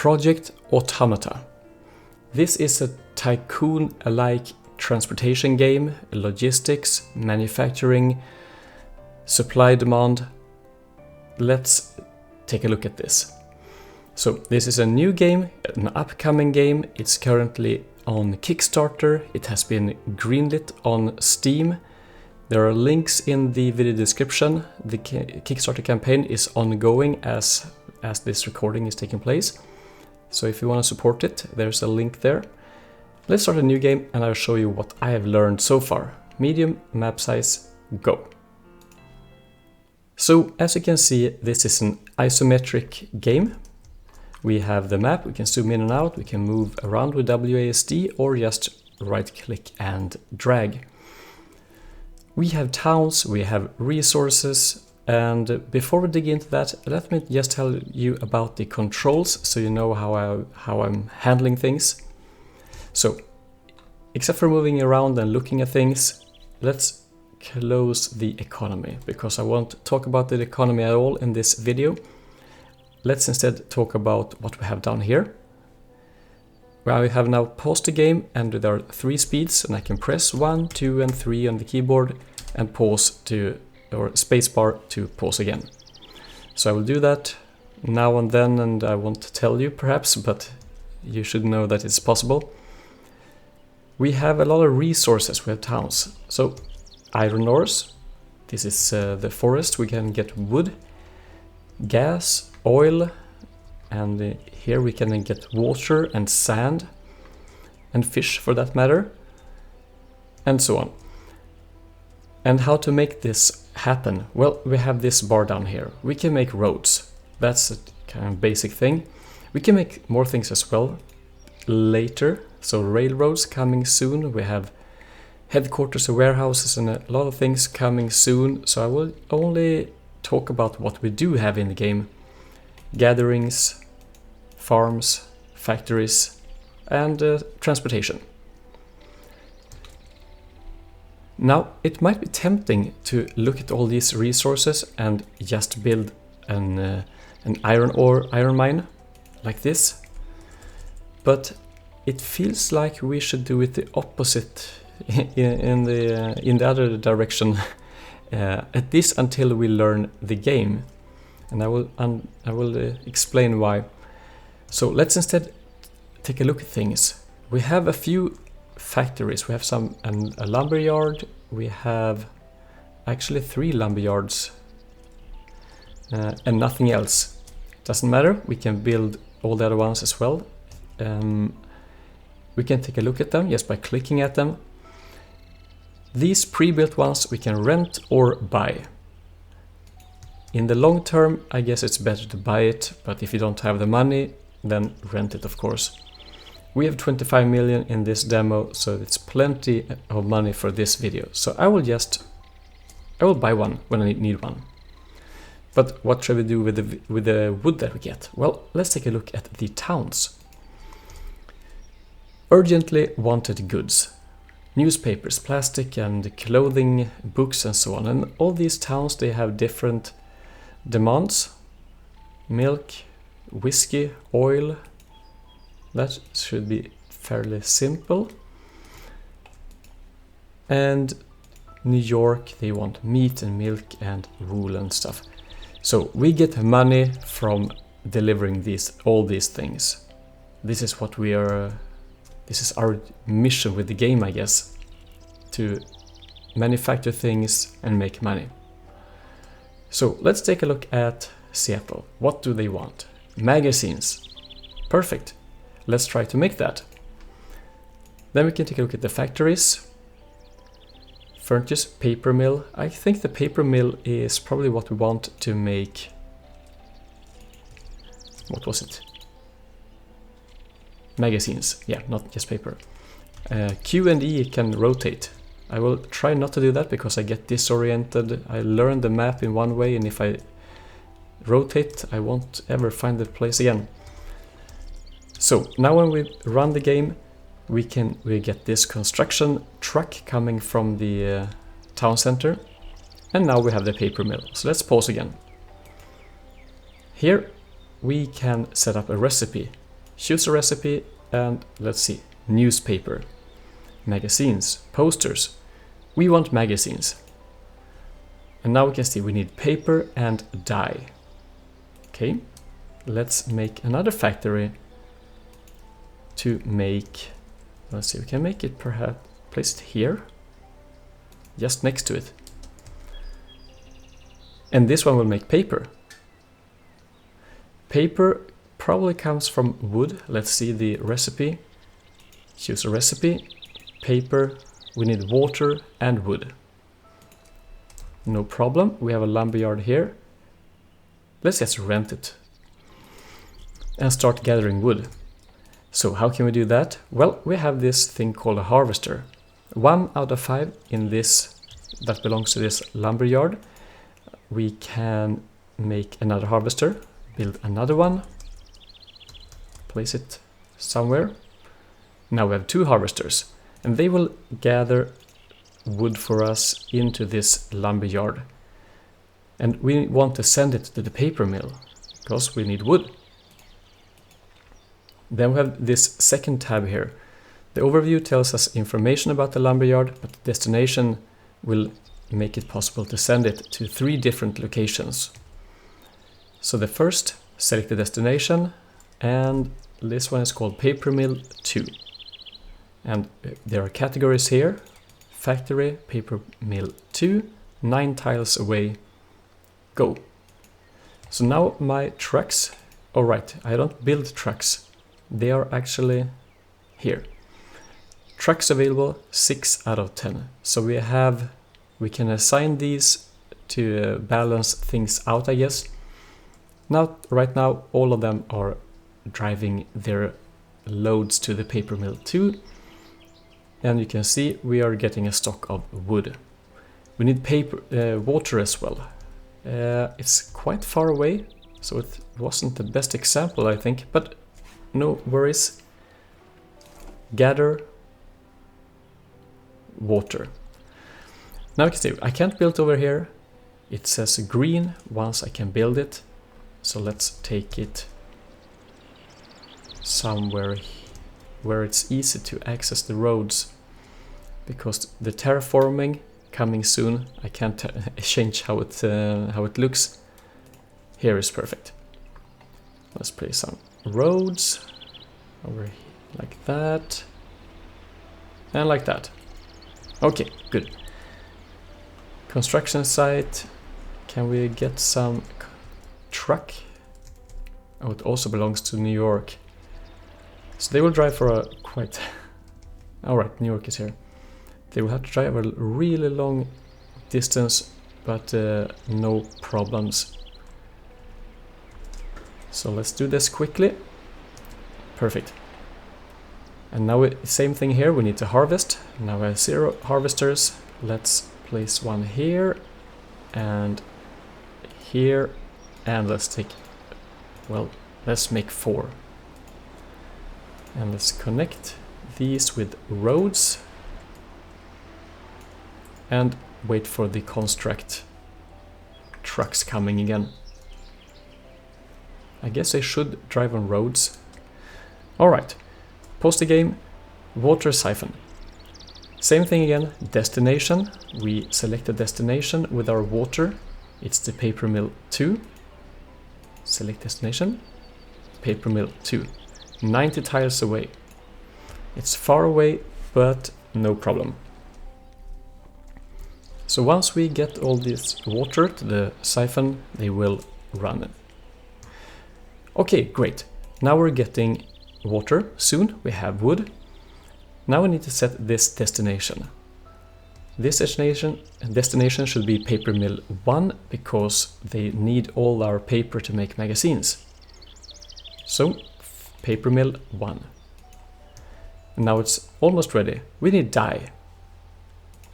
Project Automata. This is a tycoon-alike transportation game, logistics, manufacturing, supply demand. Let's take a look at this. So this is a new game, an upcoming game. It's currently on Kickstarter. It has been greenlit on Steam. There are links in the video description. The Kickstarter campaign is ongoing as this recording is taking place. So if you want to support it, there's a link there. Let's start a new game and I'll show you what I have learned so far. Medium, map size, go. So as you can see, this is an isometric game. We have the map, we can zoom in and out, we can move around with WASD or just right click and drag. We have towns, we have resources, and before we dig into that, let me just tell you about the controls so you know how I'm handling things. So, except for moving around and looking at things, let's close the economy, because I won't talk about the economy at all in this video. Let's instead talk about what we have down here. Well, I have now paused the game and there are 3 speeds, and I can press 1, 2 and 3 on the keyboard and pause or spacebar to pause again. So I will do that now and then, and I won't tell you perhaps, but you should know that it's possible. We have a lot of resources, we have towns. So iron ores, this is the forest, we can get wood, gas, oil, and here we can get water and sand and fish for that matter, and so on. And how to make this happen? Well, we have this bar down here. We can make roads. That's a kind of basic thing. We can make more things as well later. So railroads coming soon. We have headquarters and warehouses and a lot of things coming soon. So I will only talk about what we do have in the game. Gatherings, farms, factories, and transportation. Now, it might be tempting to look at all these resources and just build an iron mine like this, but it feels like we should do it the opposite in the other direction, at least until we learn the game, and I will explain why. So let's instead take a look at things. We have a few factories. We have a lumber yard. We have actually 3 lumber yards and nothing else. Doesn't matter. We can build all the other ones as well. We can take a look at them just by clicking at them. These pre-built ones we can rent or buy. In the long term, I guess it's better to buy it, but if you don't have the money, then rent it, of course. We have 25 million in this demo, so it's plenty of money for this video. So I will buy one when I need one. But what should we do with the wood that we get? Well, let's take a look at the towns. Urgently wanted goods. Newspapers, plastic and clothing, books and so on. And all these towns, they have different demands. Milk, whiskey, oil. That should be fairly simple. And New York, they want meat and milk and wool and stuff. So we get money from delivering all these things. This is what this is our mission with the game, I guess. To manufacture things and make money. So let's take a look at Seattle. What do they want? Magazines. Perfect. Let's try to make that. Then we can take a look at the factories. Furnace, paper mill. I think the paper mill is probably what we want to make. What was it? Magazines. Yeah, not just paper. Q and E can rotate. I will try not to do that because I get disoriented. I learned the map in one way, and if I rotate, I won't ever find the place again. So now when we run the game, we get this construction truck coming from the town center, and now we have the paper mill. So let's pause again. Here we can set up a recipe. choose a recipe, and let's see, newspaper, magazines, posters. We want magazines. And now we can see we need paper and dye. Okay, let's make another factory to make, let's see, we can make it perhaps, place it here, just next to it. And this one will make paper. Paper probably comes from wood. Let's see the recipe. Choose a recipe, paper, we need water and wood. No problem, we have a lumberyard here. Let's just rent it and start gathering wood. So how can we do that? Well, we have this thing called a harvester. 1 out of 5 in this, that belongs to this lumberyard. We can make another harvester, build another one, place it somewhere. Now we have 2 harvesters, and they will gather wood for us into this lumberyard. And we want to send it to the paper mill, because we need wood. Then we have this second tab here. The overview tells us information about the lumberyard, but the destination will make it possible to send it to 3 different locations. So the first, select the destination, and this one is called Paper Mill 2. And there are categories here: factory, Paper Mill 2, 9 tiles away, go. So now my trucks, alright, I don't build trucks, they are actually here. Trucks available 6 out of 10. So we can assign these to balance things out, I guess. Now, right now, all of them are driving their loads to the Paper Mill 2. And you can see we are getting a stock of wood. We need water as well. It's quite far away, so it wasn't the best example, I think, but no worries. Gather water. Now you can see I can't build over here. It says green once I can build it. So let's take it somewhere where it's easy to access the roads, because the terraforming coming soon, I can't change how it looks. Here is perfect. Let's place some roads over here, like that, and like that. Okay, good. Construction site. Can we get some truck? Oh, it also belongs to New York. So they will drive for a quite... Alright, New York is here. They will have to drive a really long distance, but no problems. So let's do this quickly. Perfect. And now same thing here, we need to harvest. Now we have 0 harvesters. Let's place one here and here, and let's make 4. And let's connect these with roads and wait for the construct trucks coming again. I guess they should drive on roads. Alright, pause the game, water siphon. Same thing again, destination. We select a destination with our water. It's the Paper Mill 2. Select destination, Paper Mill 2. 90 tiles away. It's far away, but no problem. So once we get all this water to the siphon, they will run. Okay, great. Now we're getting water. Soon we have wood. Now we need to set this destination. This destination should be Paper Mill 1, because they need all our paper to make magazines. So, Paper Mill 1. And now it's almost ready. We need dye.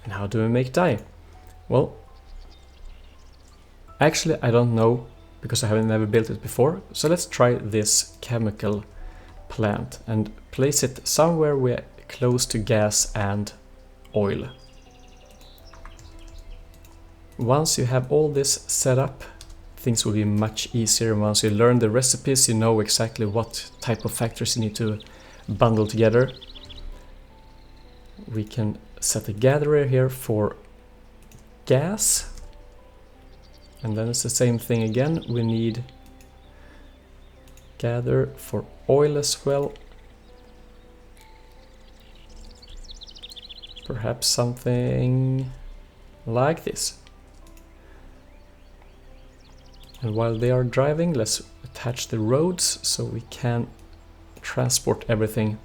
And how do we make dye? Well, actually I don't know, because I haven't never built it before. So let's try this chemical plant and place it somewhere we're close to gas and oil. Once you have all this set up, things will be much easier. Once you learn the recipes, you know exactly what type of factors you need to bundle together. We can set a gatherer here for gas. And then it's the same thing again. We need gather for oil as well. Perhaps something like this. And while they are driving, let's attach the roads so we can transport everything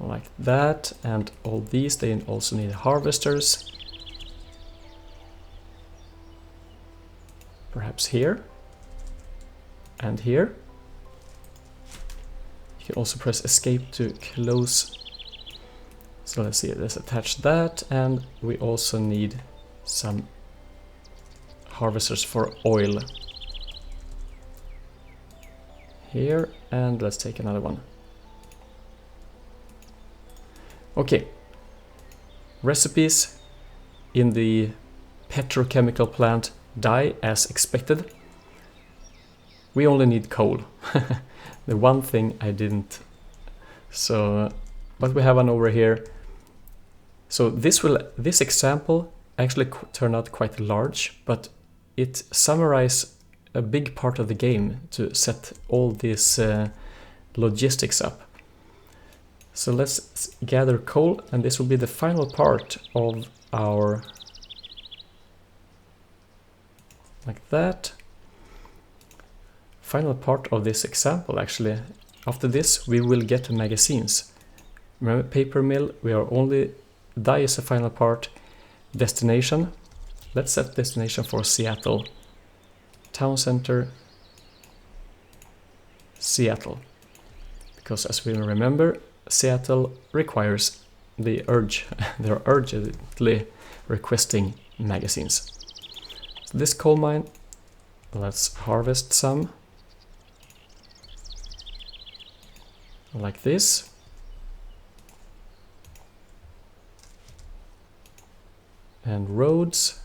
like that. And all these, they also need harvesters. Perhaps here and here. You can also press escape to close. So let's see, let's attach that, and we also need some harvesters for oil here, and let's take another one. Okay, recipes in the petrochemical plant die as expected. We only need coal. The one thing I didn't. So, but we have one over here. So this example actually turned out quite large, but it summarizes a big part of the game to set all this logistics up. So let's gather coal, and this will be the final part of our, like that, final part of this example. Actually, after this we will get to magazines. Remember, paper mill, we are only, die is the final part. Destination, let's set destination for Seattle. Town center, Seattle. Because as we remember, Seattle requires the urge, they're urgently requesting magazines. So this coal mine, let's harvest some. Like this. And roads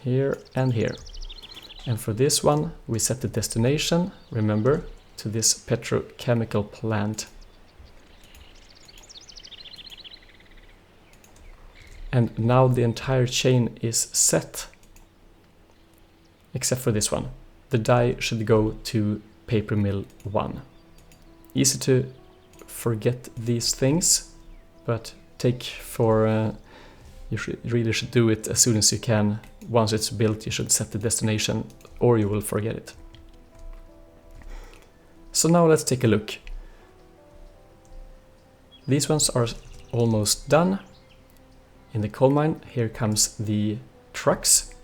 here and here. And for this one, we set the destination, remember, to this petrochemical plant. And now the entire chain is set, except for this one. The die should go to paper mill 1. Easy to forget these things, but you really should do it as soon as you can. Once it's built, you should set the destination, or you will forget it. So now let's take a look. These ones are almost done. In the coal mine, here comes the trucks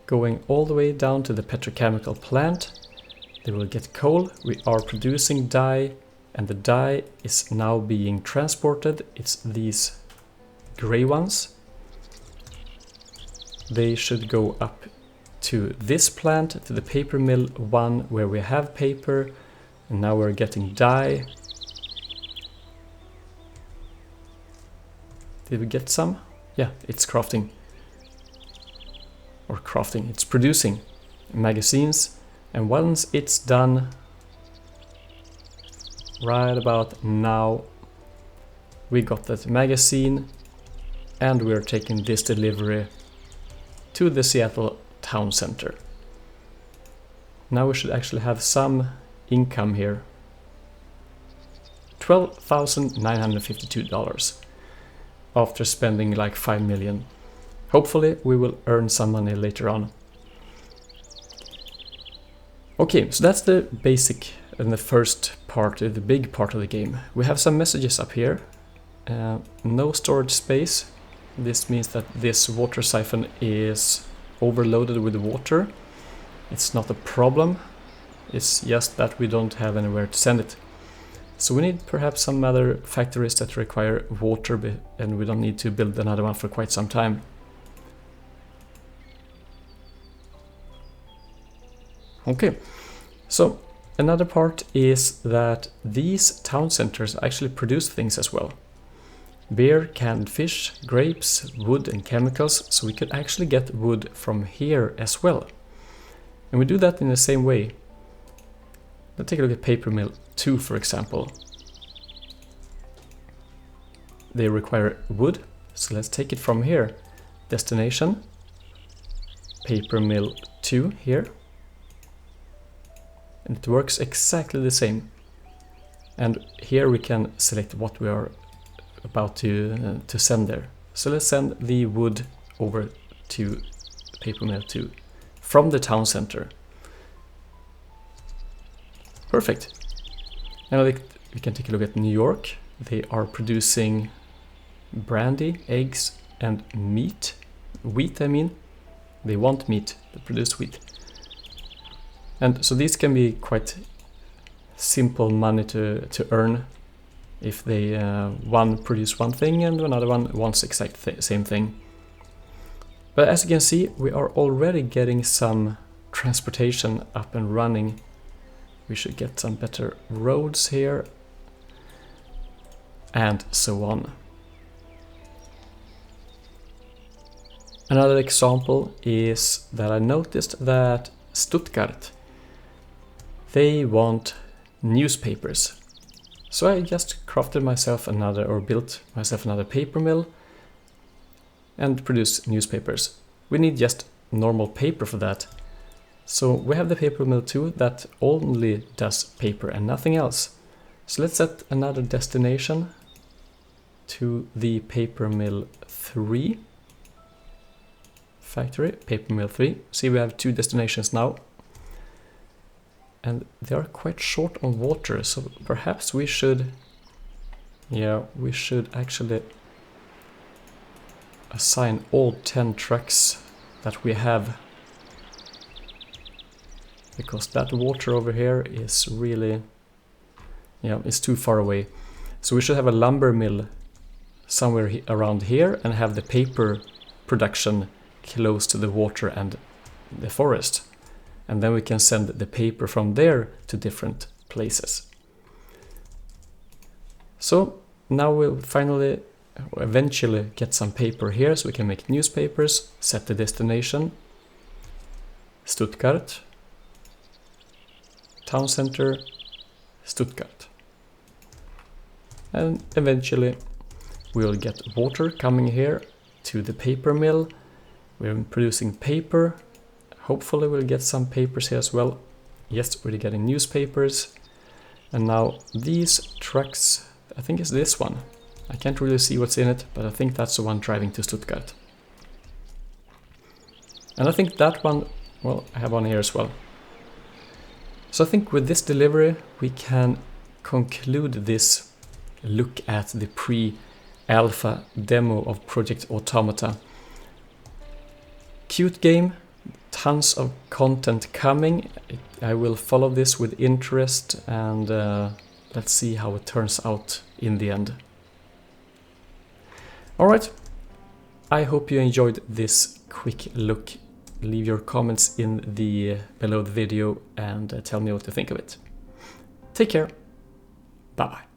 going all the way down to the petrochemical plant. They will get coal. We are producing dye, and the dye is now being transported. It's these gray ones. They should go up to this plant, to the paper mill 1, where we have paper, and now we're getting dye. Did we get some? Yeah, it's crafting. Or crafting, it's producing magazines. And once it's done, right about now, we got that magazine, and we're taking this delivery to the Seattle town center. Now we should actually have some income here. $12,952 after spending like 5 million. Hopefully we will earn some money later on. Okay, so that's the basic and the first part, the big part of the game. We have some messages up here. No storage space. This means that this water siphon is overloaded with water. It's not a problem. It's just that we don't have anywhere to send it. So we need perhaps some other factories that require water, and we don't need to build another one for quite some time. Okay, so another part is that these town centers actually produce things as well. beer, canned fish, grapes, wood and chemicals, so we could actually get wood from here as well. And we do that in the same way. Let's take a look at paper mill 2, for example. They require wood, so let's take it from here. Destination, paper mill 2 here. And it works exactly the same. And here we can select what we are about to send there. So let's send the wood over to paper mill 2 from the town center. Perfect. Now we can take a look at New York. They are producing brandy, eggs and meat. Wheat, I mean. They want meat, they produce wheat. And so these can be quite simple money to earn if they one produce one thing and another one wants the exact same thing. But as you can see, we are already getting some transportation up and running. We should get some better roads here and so on. Another example is that I noticed that Stuttgart, they want newspapers. So I just crafted myself built myself another paper mill and produced newspapers. We need just normal paper for that. So we have the paper mill 2 that only does paper and nothing else. So let's set another destination to the paper mill 3 factory, paper mill 3. See, we have 2 destinations now. And they are quite short on water, so perhaps we should actually assign all 10 trucks that we have, because that water over here is really, it's too far away. So we should have a lumber mill somewhere around here and have the paper production close to the water and the forest. And then we can send the paper from there to different places. So now we'll eventually get some paper here, so we can make newspapers, set the destination, Stuttgart, town center, Stuttgart. And eventually we'll get water coming here to the paper mill. We're producing paper. Hopefully we'll get some papers here as well. Yes, we're getting newspapers. And now these trucks, I think it's this one. I can't really see what's in it, but I think that's the one driving to Stuttgart. And I think that one, well, I have one here as well. So I think with this delivery, we can conclude this look at the pre-alpha demo of Project Automata. Cute game. Tons of content coming. I will follow this with interest and let's see how it turns out in the end. Alright, I hope you enjoyed this quick look. Leave your comments below the video and tell me what you think of it. Take care. Bye bye.